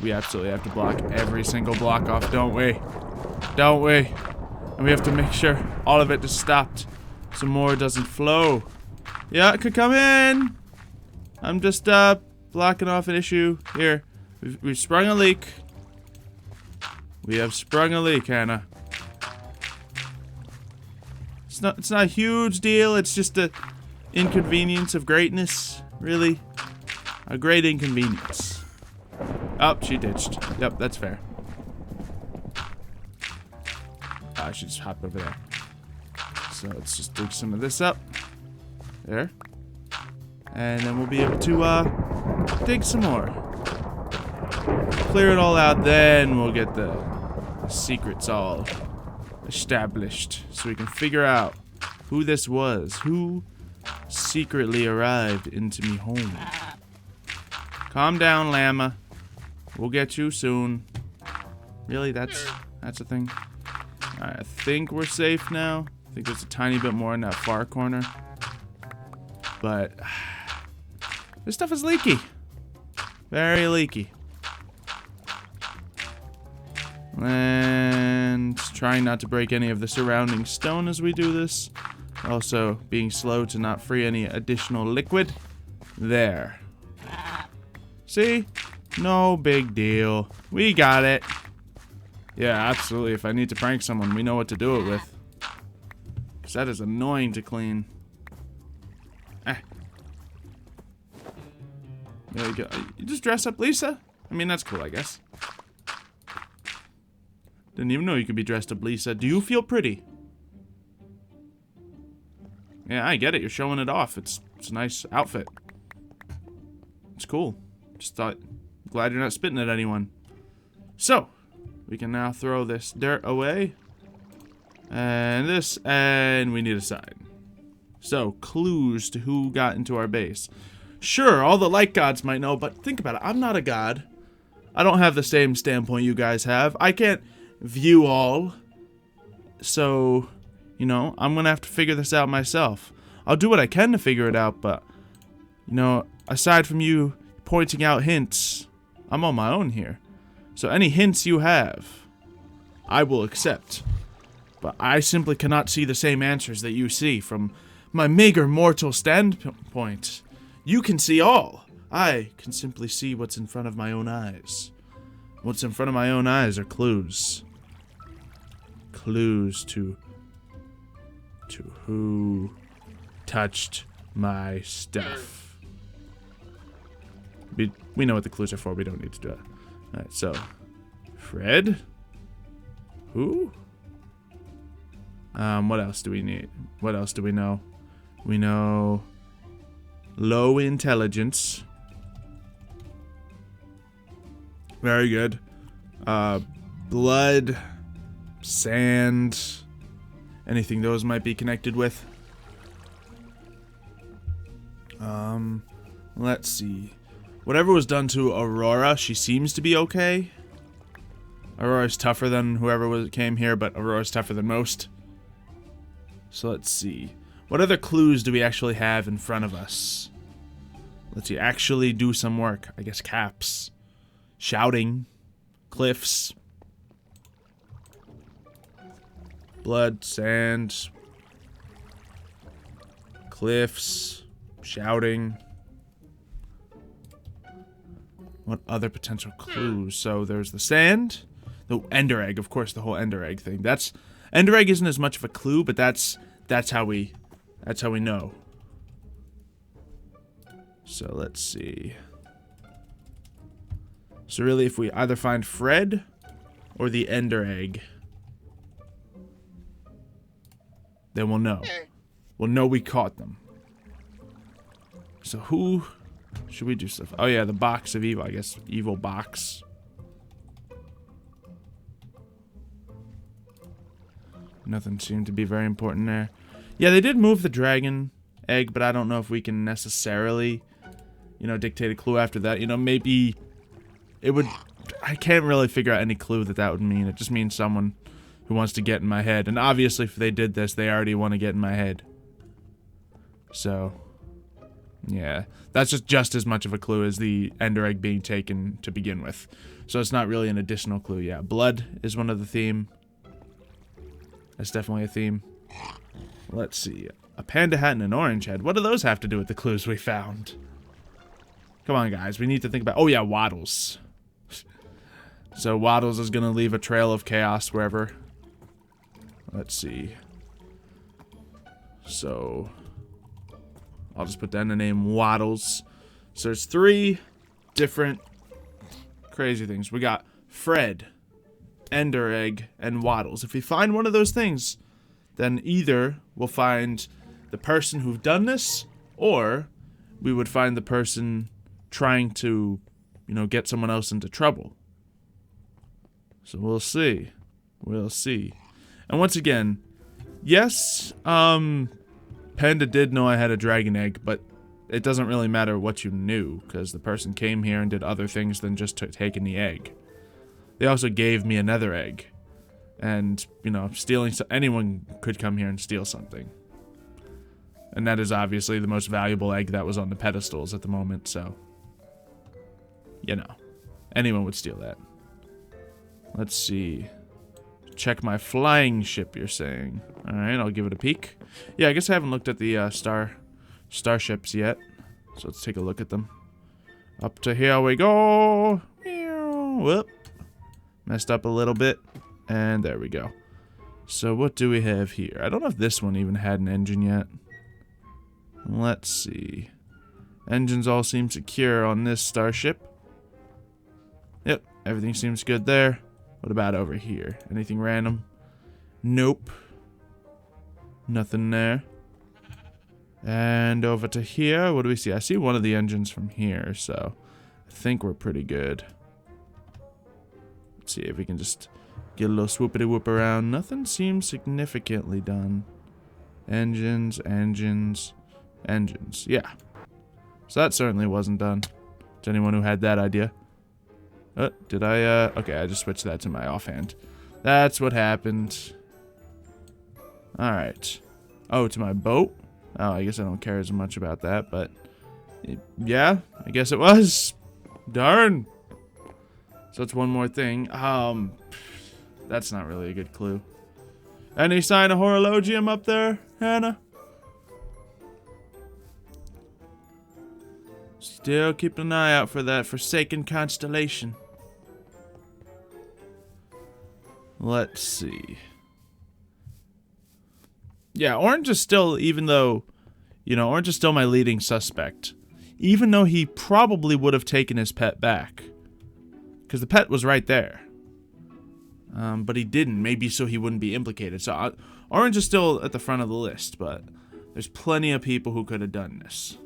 We absolutely have to block every single block off, don't we? Don't we? And we have to make sure all of it is stopped so more doesn't flow. Yeah, it could come in. I'm just blocking off an issue here. We've sprung a leak. We have sprung a leak, Hannah. It's not a huge deal. It's just a inconvenience of greatness, really. A great inconvenience. Oh, she ditched. Yep, that's fair. I should just hop over there. So let's just dig some of this up. There. And then we'll be able to dig some more. Clear it all out, then we'll get the secrets all established. So we can figure out who this was. Who secretly arrived into me home. Calm down, llama. We'll get you soon. Really? That's a thing? Alright, I think we're safe now. I think there's a tiny bit more in that far corner. But this stuff is leaky. Very leaky. And trying not to break any of the surrounding stone as we do this. Also being slow to not free any additional liquid. There. See? No big deal. We got it. Yeah, absolutely. If I need to prank someone, we know what to do it with. Because that is annoying to clean. There you go. You just dress up Lisa? I mean, that's cool, I guess. Didn't even know you could be dressed up Lisa. Do you feel pretty? Yeah, I get it. You're showing it off. It's a nice outfit. It's cool. Just thought, glad you're not spitting at anyone. So, we can now throw this dirt away. And this, and we need a sign. So, clues to who got into our base. Sure, all the light gods might know, but think about it. I'm not a god. I don't have the same standpoint you guys have. I can't view all. So, you know, I'm going to have to figure this out myself. I'll do what I can to figure it out, but, you know, aside from you pointing out hints, I'm on my own here. So any hints you have, I will accept. But I simply cannot see the same answers that you see from my meager mortal standpoint. You can see all. I can simply see what's in front of my own eyes. What's in front of my own eyes are clues. Clues to who touched my stuff. We know what the clues are for. We don't need to do it. Alright, so Fred? Who? What else do we need? What else do we know? We know low intelligence. Very good. Blood, sand, anything those might be connected with. Let's see. Whatever was done to Aurora, she seems to be okay. Aurora's tougher than whoever came here, but Aurora's tougher than most. So let's see. What other clues do we actually have in front of us? Let's see. Actually do some work. I guess caps. Shouting. Cliffs. Blood, sand. Cliffs. Shouting. What other potential clues? So there's the sand. The ender egg, of course, the whole ender egg thing. Ender egg isn't as much of a clue, but that's how we know. So let's see. So really, if we either find Fred or the ender egg, then we'll know. We'll know we caught them. So who should we do stuff? Oh yeah, the box of evil, I guess. Evil box. Nothing seemed to be very important there. Yeah, they did move the dragon egg, but I don't know if we can necessarily, you know, dictate a clue after that. You know, maybe it would... I can't really figure out any clue that would mean. It just means someone who wants to get in my head. And obviously, if they did this, they already want to get in my head. So, yeah. That's just as much of a clue as the ender egg being taken to begin with. So it's not really an additional clue. Yeah, blood is one of the theme. That's definitely a theme. Let's see. A panda hat and an orange head. What do those have to do with the clues we found? Come on, guys. We need to think about... Oh, yeah, Waddles. So Waddles is going to leave a trail of chaos wherever. Let's see. So... I'll just put down the name Waddles. So there's 3 different crazy things. We got Fred, ender egg, and Waddles. If we find one of those things, then either we'll find the person who've done this, or we would find the person trying to, you know, get someone else into trouble. So we'll see. We'll see. And once again, yes, Panda did know I had a dragon egg, but it doesn't really matter what you knew, because the person came here and did other things than just taking the egg. They also gave me a nether egg. And, you know, stealing... anyone could come here and steal something. And that is obviously the most valuable egg that was on the pedestals at the moment, so... You know. Anyone would steal that. Let's see. Check my flying ship, you're saying. Alright, I'll give it a peek. Yeah, I guess I haven't looked at the starships yet. So let's take a look at them. Up to here we go. Whoop. Messed up a little bit. And there we go. So what do we have here? I don't know if this one even had an engine yet. Let's see. Engines all seem secure on this starship. Yep, everything seems good there. What about over here? Anything random? Nope. Nothing there. And over to here, what do we see? I see one of the engines from here, so I think we're pretty good. Let's see if we can just get a little swoopity whoop around. Nothing seems significantly done. Engines, engines, engines. Yeah. So that certainly wasn't done. To anyone who had that idea. Did I, okay, I just switched that to my offhand. That's what happened. Alright. Oh, to my boat? Oh, I guess I don't care as much about that, but... yeah, I guess it was. Darn. So that's one more thing. That's not really a good clue. Any sign of horologium up there, Hannah? Still keep an eye out for that forsaken constellation. Let's see. Yeah, Orange is still, even though, you know, Orange is still my leading suspect. Even though he probably would have taken his pet back. Because the pet was right there. But he didn't, maybe so he wouldn't be implicated. So Orange is still at the front of the list, but there's plenty of people who could have done this.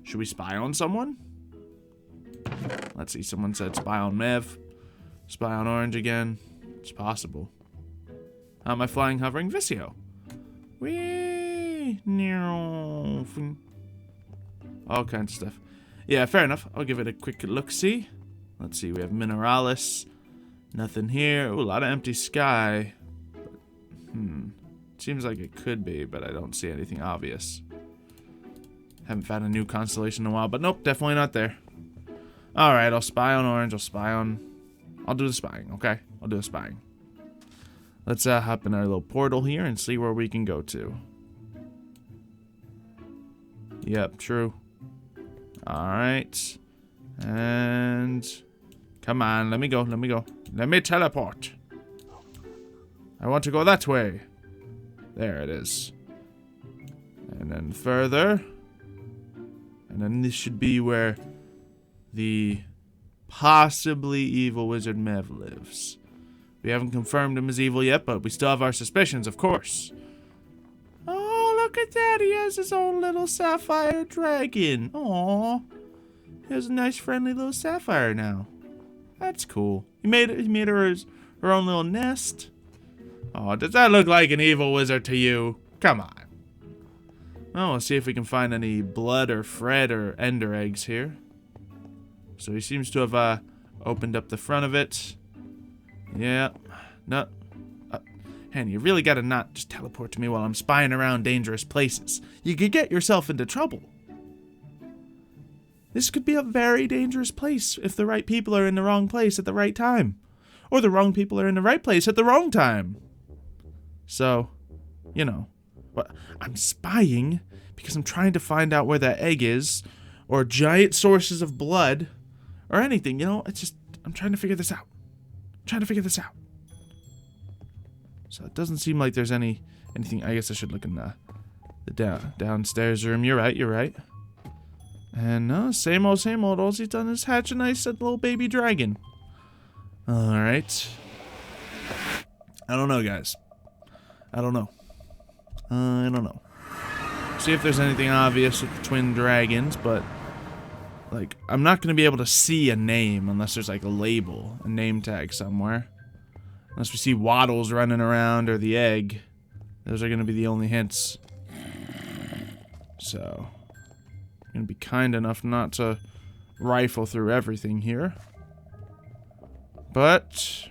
Should we spy on someone? Let's see, someone said spy on Mev. Spy on Orange again. It's possible. How am I flying, hovering? Visio. Whee! All kinds of stuff. Yeah, fair enough. I'll give it a quick look-see. Let's see, we have Mineralis. Nothing here. Ooh, a lot of empty sky. Seems like it could be, but I don't see anything obvious. Haven't found a new constellation in a while, but nope, definitely not there. Alright, I'll spy on Orange. I'll do the spying, okay? I'll do the spying. Let's hop in our little portal here and see where we can go to. Yep, true. Alright. And... come on, let me go, let me go. Let me teleport. I want to go that way. There it is. And then further. And then this should be where the possibly evil wizard Mev lives. We haven't confirmed him as evil yet, but we still have our suspicions, of course. Oh, look at that. He has his own little sapphire dragon. Aww. He has a nice, friendly little sapphire now. That's cool. He made her her own little nest. Oh, does that look like an evil wizard to you? Come on. Oh, let's see if we can find any blood or Fred or ender eggs here. So he seems to have opened up the front of it. Yeah. No. Hanny, you really gotta not just teleport to me while I'm spying around dangerous places. You could get yourself into trouble. This could be a very dangerous place if the right people are in the wrong place at the right time. Or the wrong people are in the right place at the wrong time. So, you know. But I'm spying because I'm trying to find out where that egg is. Or giant sources of blood. Or anything, you know. It's just, I'm trying to figure this out. So it doesn't seem like there's anything. I guess I should look in the downstairs room. You're right. And no, same old. All he's done is hatch a nice little baby dragon. Alright. I don't know, guys. I don't know. See if there's anything obvious with the twin dragons, but like, I'm not going to be able to see a name unless there's like a label, a name tag somewhere. Unless we see Waddles running around or the egg. Those are going to be the only hints. So, I'm going to be kind enough not to rifle through everything here. But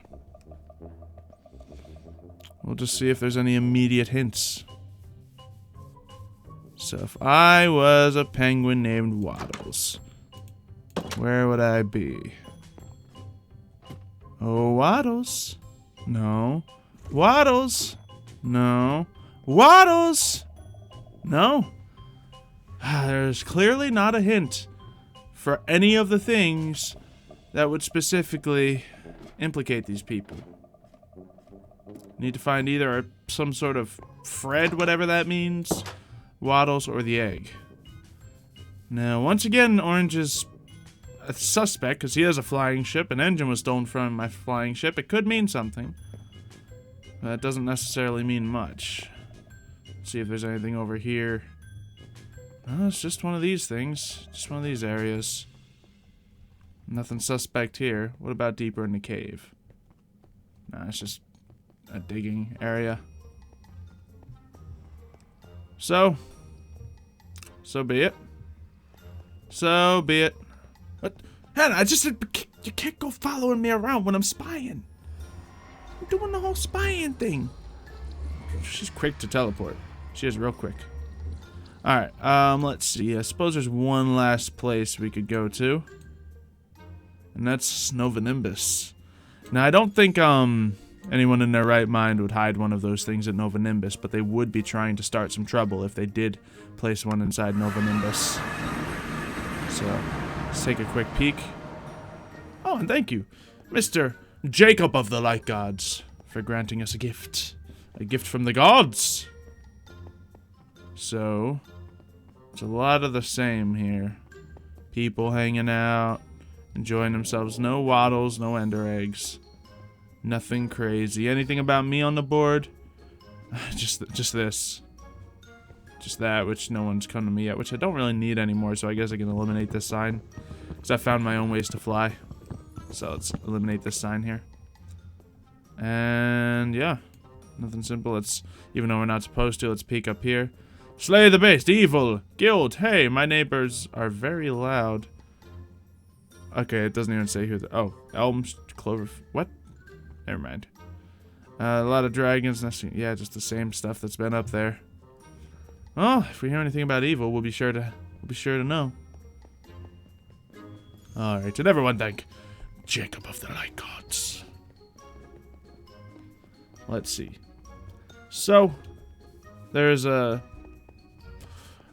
we'll just see if there's any immediate hints. So if I was a penguin named Waddles, where would I be? Oh, Waddles. No. Waddles. No. Waddles. No. There's clearly not a hint for any of the things that would specifically implicate these people. Need to find either some sort of Fred, whatever that means, Waddles, or the egg. Now, once again, Orange is a suspect because he has a flying ship. An engine was stolen from my flying ship. It could mean something. But that doesn't necessarily mean much. Let's see if there's anything over here. Oh, it's just one of these things. Just one of these areas. Nothing suspect here. What about deeper in the cave? Nah, it's just a digging area. So be it. So be it. What? Hannah, I just said you can't go following me around when I'm spying. I'm doing the whole spying thing. She's quick to teleport. She is real quick. Alright, let's see. I suppose there's one last place we could go to. And that's Novanimbus. Now, I don't think, anyone in their right mind would hide one of those things at Novanimbus, but they would be trying to start some trouble if they did place one inside Novanimbus. So, let's take a quick peek. Oh, and thank you, Mr. Jacob of the Light Gods, for granting us a gift. A gift from the gods! So, it's a lot of the same here. People hanging out, enjoying themselves. No Waddles, no ender eggs. Nothing crazy. Anything about me on the board? Just this. Just that, which no one's come to me yet, which I don't really need anymore, so I guess I can eliminate this sign. Because I found my own ways to fly. So let's eliminate this sign here. And yeah, nothing simple. Let's, even though we're not supposed to, let's peek up here. Slay the beast, evil, guild. Hey, my neighbors are very loud. Okay, it doesn't even say who the, oh, elms, clover, what? Never mind. A lot of dragons, yeah, just the same stuff that's been up there. Well, if we hear anything about evil, we'll be sure to know. All right, and everyone thank Jacob of the Light Gods. Let's see. So, there's a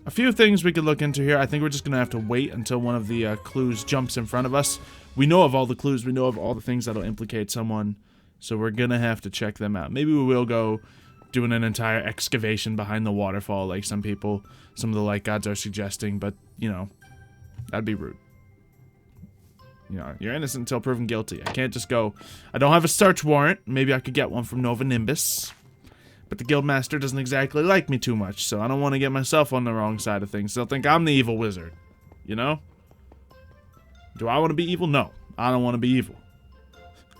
a few things we could look into here. I think we're just gonna have to wait until one of the clues jumps in front of us. We know of all the clues. We know of all the things that'll implicate someone. So we're gonna have to check them out. Maybe we will go doing an entire excavation behind the waterfall like some of the light gods are suggesting. But, you know, that'd be rude. You know, you're innocent until proven guilty. I can't just go, I don't have a search warrant. Maybe I could get one from Nova Nimbus. But the guildmaster doesn't exactly like me too much, so I don't want to get myself on the wrong side of things. They'll think I'm the evil wizard. You know? Do I want to be evil? No. I don't want to be evil.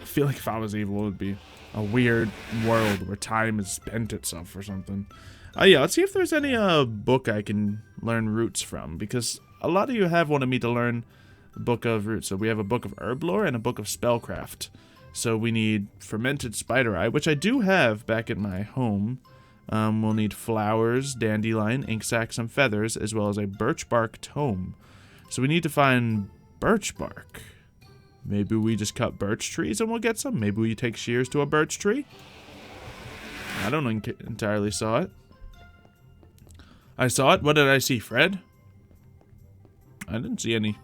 I feel like if I was evil, it would be a weird world where time has spent itself or something. Yeah, let's see if there's any book I can learn roots from, because a lot of you have wanted me to learn the book of roots. So we have a book of herb lore and a book of spellcraft. So we need fermented spider eye, which I do have back at my home. We'll need flowers, dandelion, ink sac, some feathers, as well as a birch bark tome. So we need to find birch bark. Maybe we just cut birch trees and we'll get some. Maybe we take shears to a birch tree. I don't entirely saw it. I saw it. What did I see? Fred? I didn't see any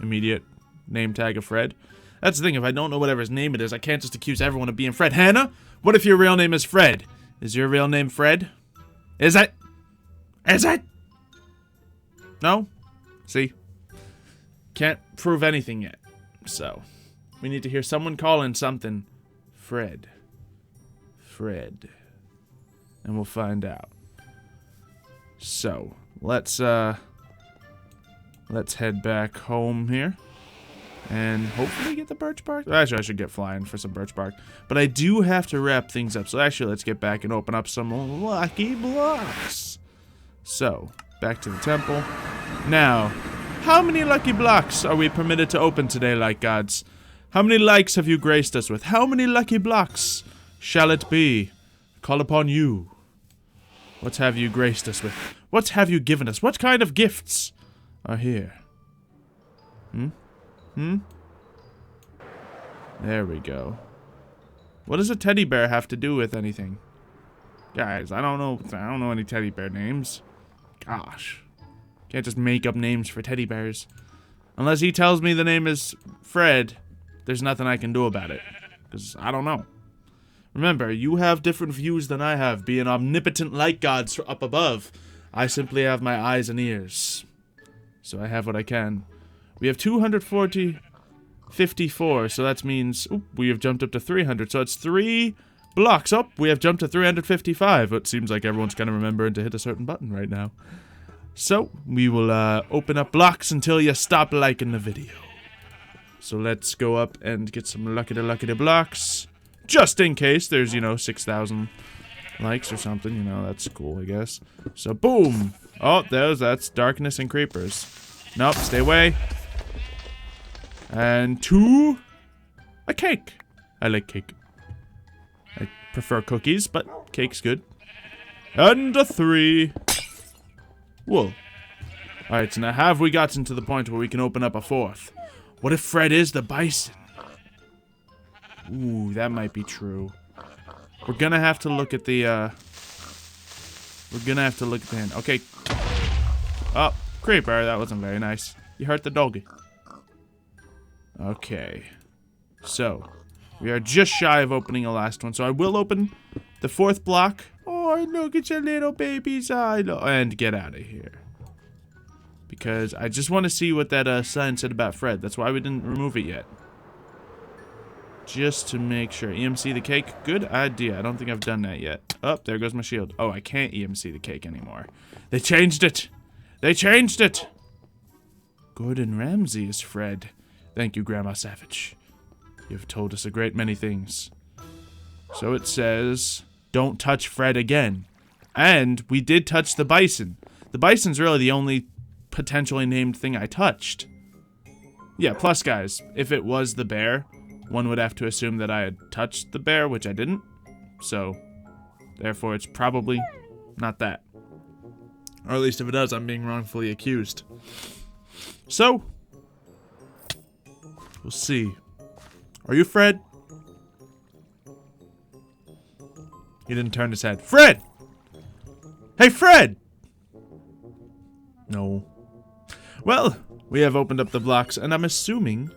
immediate name tag of Fred. That's the thing. If I don't know whatever his name it is, I can't just accuse everyone of being Fred. Hannah? What if your real name is Fred? Is your real name Fred? Is it? Is it? No? See? Can't prove anything yet. So, we need to hear someone calling something Fred. Fred. And we'll find out. So, let's head back home here. And hopefully get the birch bark. Actually, I should get flying for some birch bark. But I do have to wrap things up. So actually, let's get back and open up some lucky blocks. So, back to the temple. Now, how many lucky blocks are we permitted to open today, light gods? How many likes have you graced us with? How many lucky blocks shall it be? Call upon you. What have you graced us with? What have you given us? What kind of gifts are here? There we go. What does a teddy bear have to do with anything? Guys, I don't know any teddy bear names. Gosh. Can't just make up names for teddy bears. Unless he tells me the name is Fred, there's nothing I can do about it. Because I don't know. Remember, you have different views than I have, being omnipotent light gods up above. I simply have my eyes and ears. So I have what I can. We have 254, so that means we have jumped up to 300. So it's 3 blocks up. We have jumped to 355. It seems like everyone's kind of remembering to hit a certain button right now. So we will open up blocks until you stop liking the video. So let's go up and get some lucky blocks. Just in case there's, 6,000 likes or something. That's cool, I guess. So boom. Oh, that's darkness and creepers. Nope, stay away. And 2, a cake. I like cake. I prefer cookies, but cake's good. And a 3. Wool. Alright, so now have we gotten to the point where we can open up a 4th? What if Fred is the bison? Ooh, that might be true. We're gonna have to look at the, hand. Okay. Oh, creeper, that wasn't very nice. You hurt the doggy. Okay, so we are just shy of opening a last one, so I will open the 4th block. Oh, look at your little baby's eye, and get out of here. Because I just want to see what that sign said about Fred. That's why we didn't remove it yet. Just to make sure. EMC the cake, good idea. I don't think I've done that yet. Oh, there goes my shield. Oh, I can't EMC the cake anymore. They changed it. They changed it. Gordon Ramsay is Fred. Thank you, Grandma Savage. You've told us a great many things. So it says, don't touch Fred again. And we did touch the bison. The bison's really the only potentially named thing I touched. Yeah, plus guys, if it was the bear, one would have to assume that I had touched the bear, which I didn't. So, therefore it's probably not that. Or at least if it does, I'm being wrongfully accused. So, we'll see. Are you Fred? He didn't turn his head. Fred! Hey, Fred! No. Well, we have opened up the blocks, and I'm assuming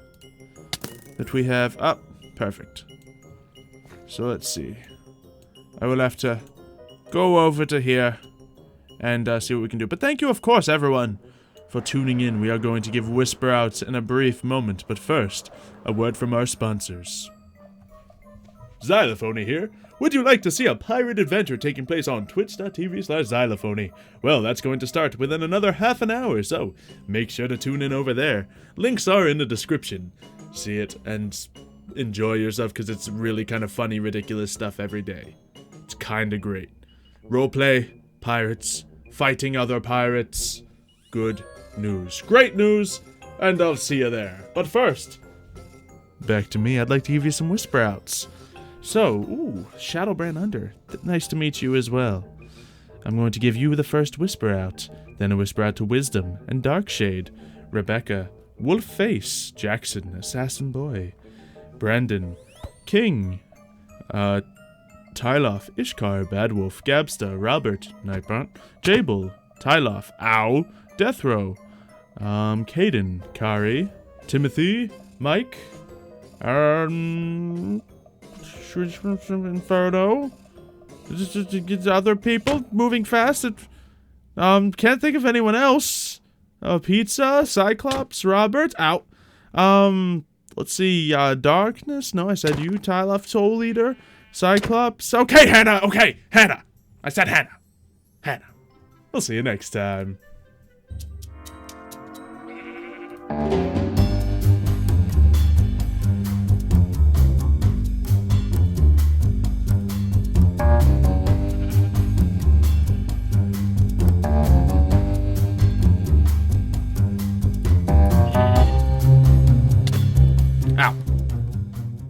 that we have... Oh, perfect. So let's see. I will have to go over to here and see what we can do. But thank you, of course, everyone, for tuning in. We are going to give Whisper out in a brief moment. But first, a word from our sponsors. Xylophoney here. Would you like to see a pirate adventure taking place on twitch.tv/Xylophoney? Well, that's going to start within another half an hour, so make sure to tune in over there. Links are in the description. See it and enjoy yourself, because it's really kind of funny, ridiculous stuff every day. It's kind of great. Roleplay, pirates, fighting other pirates. Good news. Great news, and I'll see you there. But first, back to me. I'd like to give you some whisper outs. So, ooh, Shadowbrand Under. Nice to meet you as well. I'm going to give you the first whisper out, then a whisper out to Wisdom and Darkshade, Rebecca, Wolfface, Jackson, Assassin Boy, Brandon, King, Tyloff, Ishkar, Badwolf, Gabsta, Robert, Nightbrunt, Jable, Tyloff, Ow, Deathrow, Caden, Kari, Timothy, Mike, Inferno, other people moving fast. Can't think of anyone else. Pizza, Cyclops, Robert, out. Let's see, Darkness. No, I said you, Tyloff, Soul Eater, Cyclops. Okay, Hannah. Okay, Hannah. I said Hannah. Hannah. We'll see you next time. Ow.